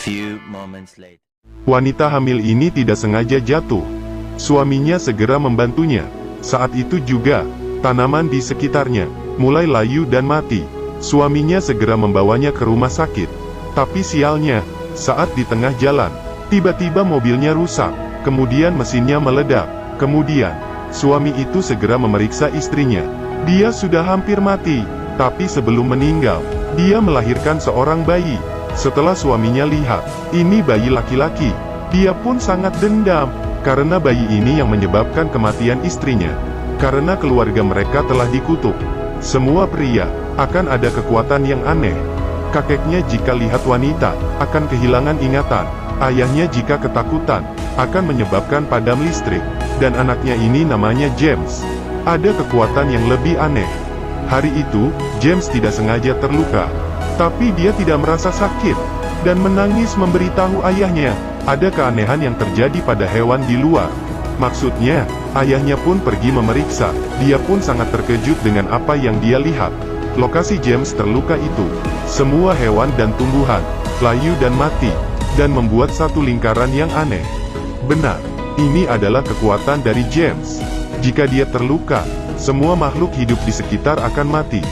Few moments later. Wanita hamil ini tidak sengaja jatuh. Suaminya segera membantunya. Saat itu juga, tanaman di sekitarnya mulai layu dan mati. Suaminya segera membawanya ke rumah sakit. Tapi sialnya, saat di tengah jalan, tiba-tiba mobilnya rusak. Kemudian mesinnya meledak. Kemudian, suami itu segera memeriksa istrinya. Dia sudah hampir mati. Tapi sebelum meninggal, dia melahirkan seorang bayi. Setelah suaminya lihat, ini bayi laki-laki, dia pun sangat dendam, karena bayi ini yang menyebabkan kematian istrinya. Karena keluarga mereka telah dikutuk. Semua pria, akan ada kekuatan yang aneh. Kakeknya jika lihat wanita, akan kehilangan ingatan. Ayahnya jika ketakutan, akan menyebabkan padam listrik. Dan anaknya ini namanya James. Ada kekuatan yang lebih aneh. Hari itu, James tidak sengaja terluka. Tapi dia tidak merasa sakit, dan menangis memberitahu ayahnya, ada keanehan yang terjadi pada hewan di luar. Maksudnya, ayahnya pun pergi memeriksa, dia pun sangat terkejut dengan apa yang dia lihat. Lokasi James terluka itu, semua hewan dan tumbuhan, layu dan mati, dan membuat satu lingkaran yang aneh. Benar, ini adalah kekuatan dari James. Jika dia terluka, semua makhluk hidup di sekitar akan mati.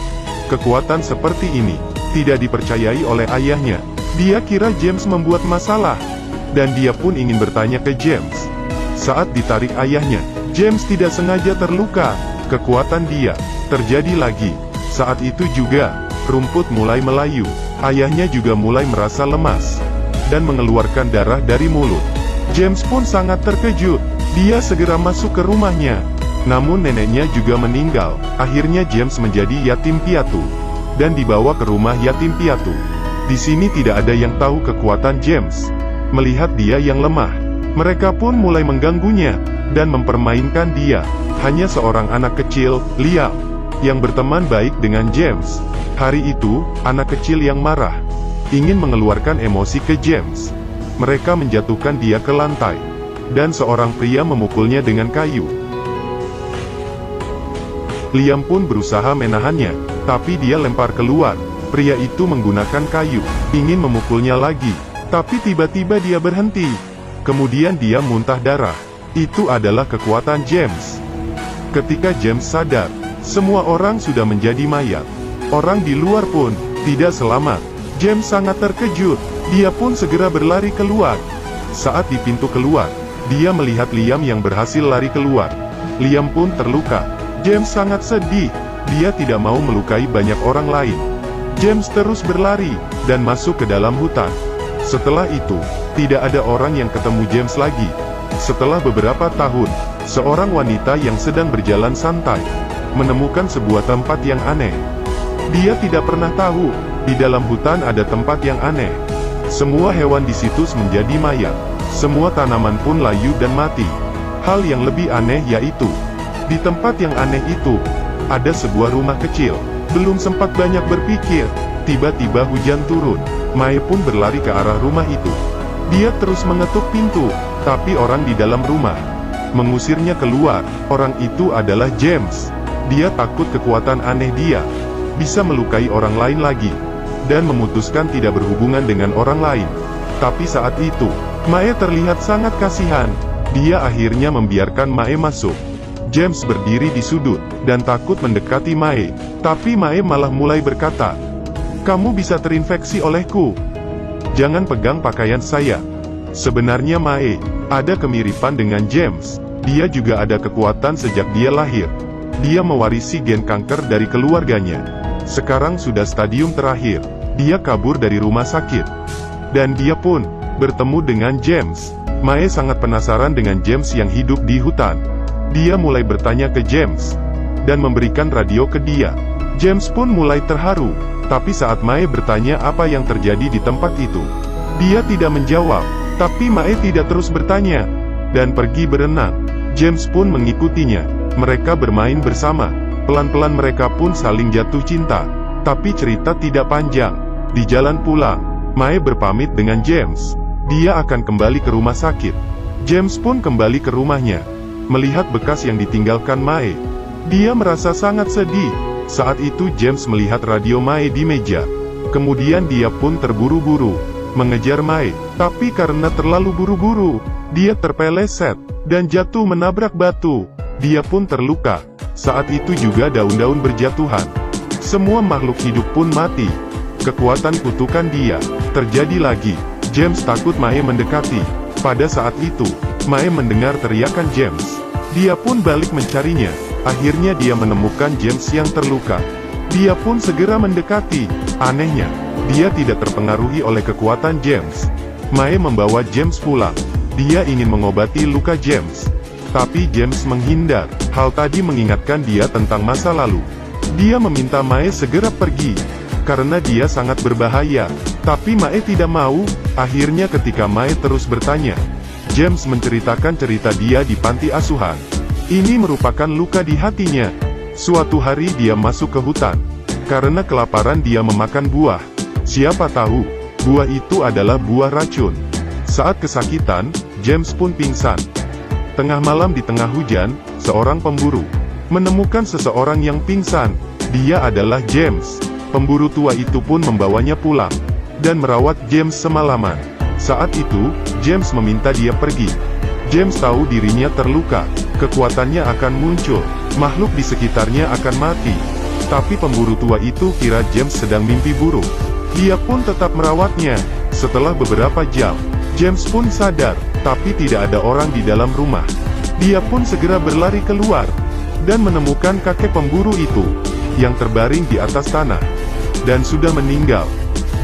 Kekuatan seperti ini tidak dipercayai oleh ayahnya. Dia kira James membuat masalah, dan dia pun ingin bertanya ke James. Saat ditarik ayahnya, James tidak sengaja terluka. Kekuatan dia terjadi lagi. Saat itu juga, rumput mulai melayu. Ayahnya juga mulai merasa lemas, dan mengeluarkan darah dari mulut. James pun sangat terkejut. Dia segera masuk ke rumahnya. Namun neneknya juga meninggal. Akhirnya James menjadi yatim piatu dan dibawa ke rumah yatim piatu. Di sini tidak ada yang tahu kekuatan James. Melihat dia yang lemah, mereka pun mulai mengganggunya dan mempermainkan dia. Hanya seorang anak kecil, Liam, yang berteman baik dengan James. Hari itu, anak kecil yang marah ingin mengeluarkan emosi ke James. Mereka menjatuhkan dia ke lantai, dan seorang pria memukulnya dengan kayu. Liam pun berusaha menahannya, tapi dia lempar keluar. Pria itu menggunakan kayu, ingin memukulnya lagi, tapi tiba-tiba dia berhenti. Kemudian dia muntah darah. Itu adalah kekuatan James. Ketika James sadar, semua orang sudah menjadi mayat. Orang di luar pun tidak selamat. James sangat terkejut. Dia pun segera berlari keluar. Saat di pintu keluar, dia melihat Liam yang berhasil lari keluar. Liam pun terluka. James sangat sedih. Dia tidak mau melukai banyak orang lain. James terus berlari, dan masuk ke dalam hutan. Setelah itu, tidak ada orang yang ketemu James lagi. Setelah beberapa tahun, seorang wanita yang sedang berjalan santai, menemukan sebuah tempat yang aneh. Dia tidak pernah tahu, di dalam hutan ada tempat yang aneh. Semua hewan di situs menjadi mayat. Semua tanaman pun layu dan mati. Hal yang lebih aneh yaitu, di tempat yang aneh itu, ada sebuah rumah kecil. Belum sempat banyak berpikir, tiba-tiba hujan turun. Mae pun berlari ke arah rumah itu. Dia terus mengetuk pintu, tapi orang di dalam rumah mengusirnya keluar. Orang itu adalah James. Dia takut kekuatan aneh dia bisa melukai orang lain lagi, dan memutuskan tidak berhubungan dengan orang lain. Tapi saat itu, Mae terlihat sangat kasihan. Dia akhirnya membiarkan Mae masuk. James berdiri di sudut, dan takut mendekati Mae. Tapi Mae malah mulai berkata, "Kamu bisa terinfeksi olehku. Jangan pegang pakaian saya." Sebenarnya Mae ada kemiripan dengan James. Dia juga ada kekuatan sejak dia lahir. Dia mewarisi gen kanker dari keluarganya. Sekarang sudah stadium terakhir. Dia kabur dari rumah sakit. Dan dia pun bertemu dengan James. Mae sangat penasaran dengan James yang hidup di hutan. Dia mulai bertanya ke James, dan memberikan radio ke dia. James pun mulai terharu, tapi saat Mae bertanya apa yang terjadi di tempat itu, dia tidak menjawab. Tapi Mae tidak terus bertanya, dan pergi berenang. James pun mengikutinya. Mereka bermain bersama. Pelan-pelan mereka pun saling jatuh cinta. Tapi cerita tidak panjang. Di jalan pulang, Mae berpamit dengan James. Dia akan kembali ke rumah sakit. James pun kembali ke rumahnya. Melihat bekas yang ditinggalkan Mae, dia merasa sangat sedih. Saat itu James melihat radio Mae di meja. Kemudian dia pun terburu-buru mengejar Mae, tapi karena terlalu buru-buru, dia terpeleset, dan jatuh menabrak batu. Dia pun terluka. Saat itu juga daun-daun berjatuhan. Semua makhluk hidup pun mati. Kekuatan kutukan dia terjadi lagi. James takut Mae mendekati. Pada saat itu, Mae mendengar teriakan James. Dia pun balik mencarinya. Akhirnya dia menemukan James yang terluka. Dia pun segera mendekati. Anehnya, dia tidak terpengaruhi oleh kekuatan James. Mae membawa James pulang. Dia ingin mengobati luka James. Tapi James menghindar. Hal tadi mengingatkan dia tentang masa lalu. Dia meminta Mae segera pergi, karena dia sangat berbahaya. Tapi Mae tidak mau. Akhirnya ketika Mae terus bertanya, James menceritakan cerita dia di panti asuhan. Ini merupakan luka di hatinya. Suatu hari dia masuk ke hutan. Karena kelaparan dia memakan buah. Siapa tahu, buah itu adalah buah racun. Saat kesakitan, James pun pingsan. Tengah malam di tengah hujan, seorang pemburu menemukan seseorang yang pingsan. Dia adalah James. Pemburu tua itu pun membawanya pulang dan merawat James semalaman. Saat itu, James meminta dia pergi. James tahu dirinya terluka, kekuatannya akan muncul, makhluk di sekitarnya akan mati. Tapi pemburu tua itu kira James sedang mimpi buruk. Dia pun tetap merawatnya. Setelah beberapa jam, James pun sadar, tapi tidak ada orang di dalam rumah. Dia pun segera berlari keluar, dan menemukan kakek pemburu itu, yang terbaring di atas tanah, dan sudah meninggal.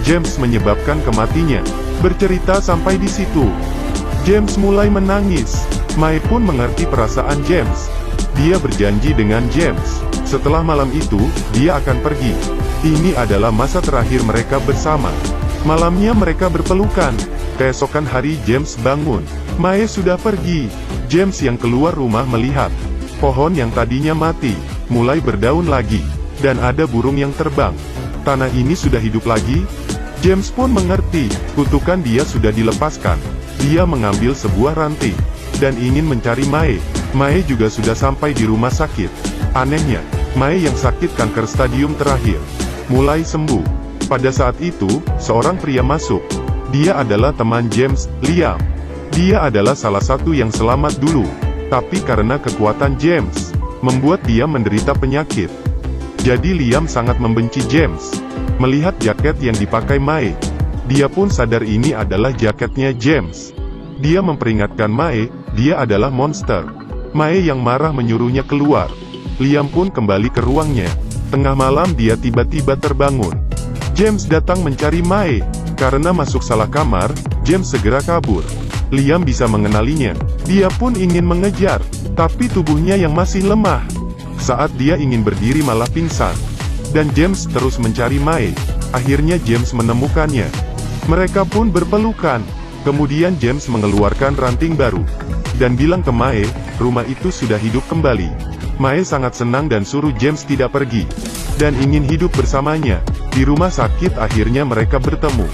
James menyebabkan kematiannya. Bercerita sampai di situ, James mulai menangis. Mae pun mengerti perasaan James. Dia berjanji dengan James, setelah malam itu, dia akan pergi. Ini adalah masa terakhir mereka bersama. Malamnya mereka berpelukan. Keesokan hari James bangun. Mae sudah pergi. James yang keluar rumah melihat pohon yang tadinya mati, mulai berdaun lagi, dan ada burung yang terbang. Tanah ini sudah hidup lagi. James pun mengerti, kutukan dia sudah dilepaskan. Dia mengambil sebuah ranting, dan ingin mencari Mae. Mae juga sudah sampai di rumah sakit. Anehnya, Mae yang sakit kanker stadium terakhir, mulai sembuh. Pada saat itu, seorang pria masuk. Dia adalah teman James, Liam. Dia adalah salah satu yang selamat dulu. Tapi karena kekuatan James, membuat dia menderita penyakit. Jadi Liam sangat membenci James. Melihat jaket yang dipakai Mae, dia pun sadar ini adalah jaketnya James. Dia memperingatkan Mae, dia adalah monster. Mae yang marah menyuruhnya keluar. Liam pun kembali ke ruangnya. Tengah malam dia tiba-tiba terbangun. James datang mencari Mae. Karena masuk salah kamar, James segera kabur. Liam bisa mengenalinya. Dia pun ingin mengejar, tapi tubuhnya yang masih lemah. Saat dia ingin berdiri malah pingsan. Dan James terus mencari Mae. Akhirnya James menemukannya. Mereka pun berpelukan. Kemudian James mengeluarkan ranting baru, dan bilang ke Mae, rumah itu sudah hidup kembali. Mae sangat senang dan suruh James tidak pergi, dan ingin hidup bersamanya. Di rumah sakit akhirnya mereka bertemu.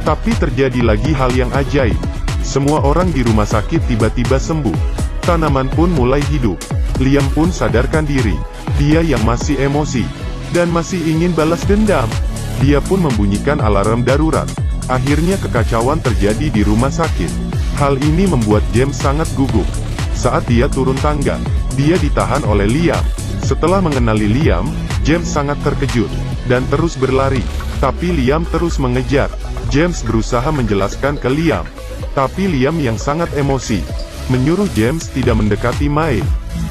Tapi terjadi lagi hal yang ajaib. Semua orang di rumah sakit tiba-tiba sembuh. Tanaman pun mulai hidup. Liam pun sadarkan diri. Dia yang masih emosi, dan masih ingin balas dendam. Dia pun membunyikan alarm darurat. Akhirnya kekacauan terjadi di rumah sakit. Hal ini membuat James sangat gugup. Saat dia turun tangga, dia ditahan oleh Liam. Setelah mengenali Liam, James sangat terkejut, dan terus berlari. Tapi Liam terus mengejar. James berusaha menjelaskan ke Liam. Tapi Liam yang sangat emosi, menyuruh James tidak mendekati Mae.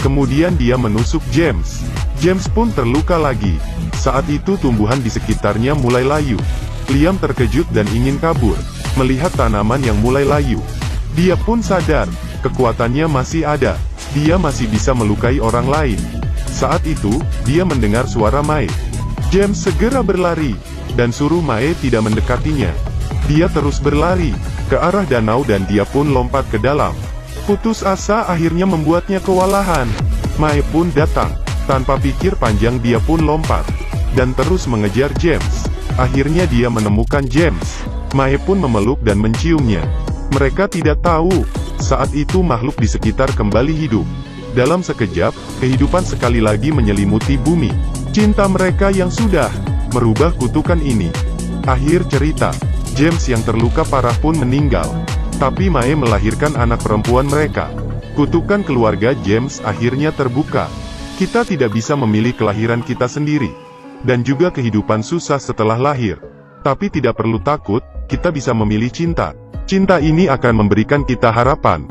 Kemudian dia menusuk James. James pun terluka lagi. Saat itu tumbuhan di sekitarnya mulai layu. Liam terkejut dan ingin kabur, melihat tanaman yang mulai layu. Dia pun sadar, kekuatannya masih ada. Dia masih bisa melukai orang lain. Saat itu, dia mendengar suara Mae. James segera berlari, dan suruh Mae tidak mendekatinya. Dia terus berlari ke arah danau dan dia pun lompat ke dalam. Putus asa akhirnya membuatnya kewalahan. Mae pun datang. Tanpa pikir panjang dia pun lompat, dan terus mengejar James. Akhirnya dia menemukan James. Mae pun memeluk dan menciumnya. Mereka tidak tahu, saat itu makhluk di sekitar kembali hidup. Dalam sekejap, kehidupan sekali lagi menyelimuti bumi. Cinta mereka yang sudah merubah kutukan ini. Akhir cerita. James yang terluka parah pun meninggal. Tapi Mae melahirkan anak perempuan mereka. Kutukan keluarga James akhirnya terbuka. Kita tidak bisa memilih kelahiran kita sendiri. Dan juga kehidupan susah setelah lahir. Tapi tidak perlu takut, kita bisa memilih cinta. Cinta ini akan memberikan kita harapan.